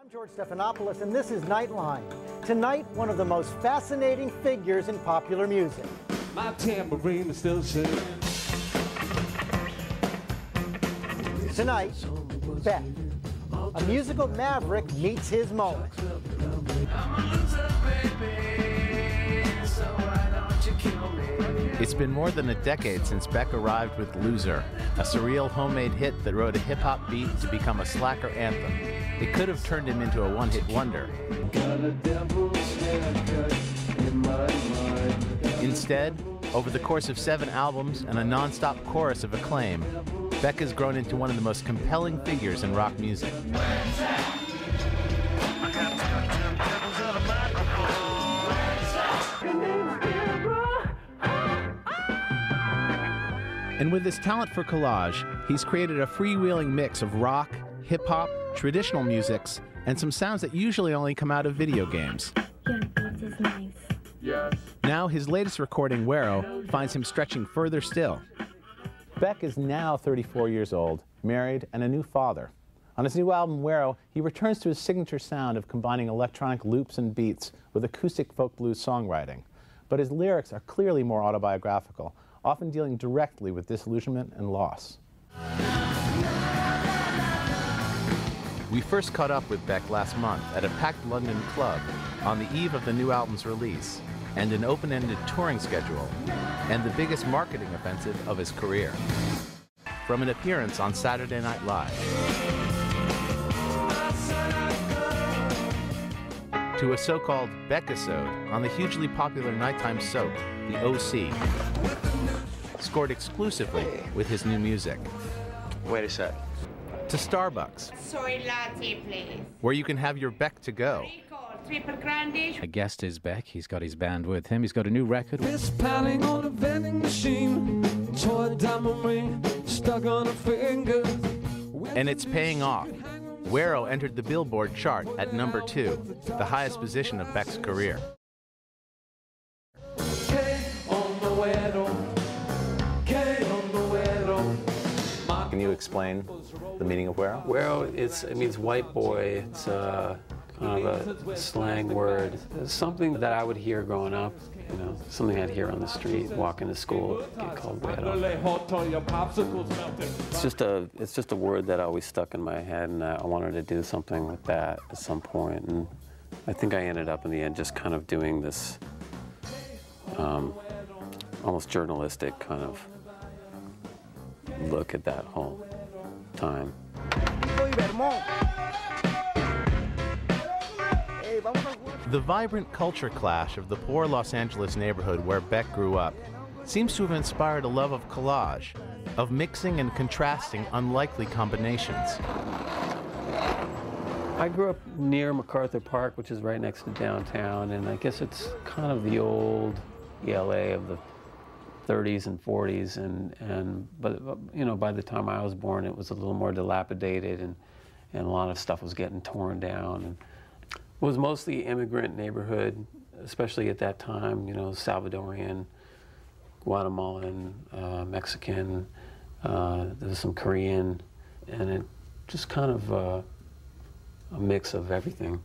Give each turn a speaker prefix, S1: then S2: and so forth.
S1: I'm George Stephanopoulos, and this is Nightline. Tonight, one of the most fascinating figures in popular music.
S2: My tambourine is still shaking.
S1: Tonight, Beck. A musical maverick meets his moment.
S3: It's been more than a decade since Beck arrived with Loser, a surreal homemade hit that rode a hip-hop beat to become a slacker anthem. It could have turned him into a one-hit wonder. Instead, over the course of 7 albums and a non-stop chorus of acclaim, Beck has grown into one of the most compelling figures in rock music. And with his talent for collage, he's created a freewheeling mix of rock, hip-hop, traditional musics, and some sounds that usually only come out of video games.
S4: Your beat is nice.
S3: Yes. Now his latest recording, Wero, finds him stretching further still. Beck is now 34 years old, married, and a new father. On his new album, Wero, he returns to his signature sound of combining electronic loops and beats with acoustic folk blues songwriting. But his lyrics are clearly more autobiographical, often dealing directly with disillusionment and loss. We first caught up with Beck last month at a packed London club on the eve of the new album's release, and an open-ended touring schedule, and the biggest marketing offensive of his career. From an appearance on Saturday Night Live, to a so-called Beckisode on the hugely popular nighttime soap, The OC, scored exclusively with his new music.
S5: Wait a sec.
S3: To Starbucks,
S6: Soy latte, please.
S3: where you can have your Beck to go.
S6: Triple grande.
S7: A guest is Beck. He's got his band with him. He's got a new record.
S2: Fist pounding on a vending machine. Toy diamond ring stuck on a finger.
S3: And it's paying off. Wero entered the Billboard chart at number 2, the highest position of Beck's career. Can you explain the meaning of Wero?
S5: Wero, it means white boy. It's kind of a slang word. It's something that I would hear growing up, you know, something I'd hear on the street, walking to school, get called Wero. It's just a word that always stuck in my head, and I wanted to do something with that at some point. And I think I ended up in the end just kind of doing this almost journalistic kind of look at that whole time.
S3: The vibrant culture clash of the poor Los Angeles neighborhood where Beck grew up seems to have inspired a love of collage, of mixing and contrasting unlikely combinations.
S5: I grew up near MacArthur Park, which is right next to downtown, and I guess it's kind of the old LA of the 30s and 40s, but you know, by the time I was born, it was a little more dilapidated, and a lot of stuff was getting torn down. And it was mostly immigrant neighborhood, especially at that time. You know, Salvadorian, Guatemalan, Mexican. There was some Korean, and it just kind of a mix of everything.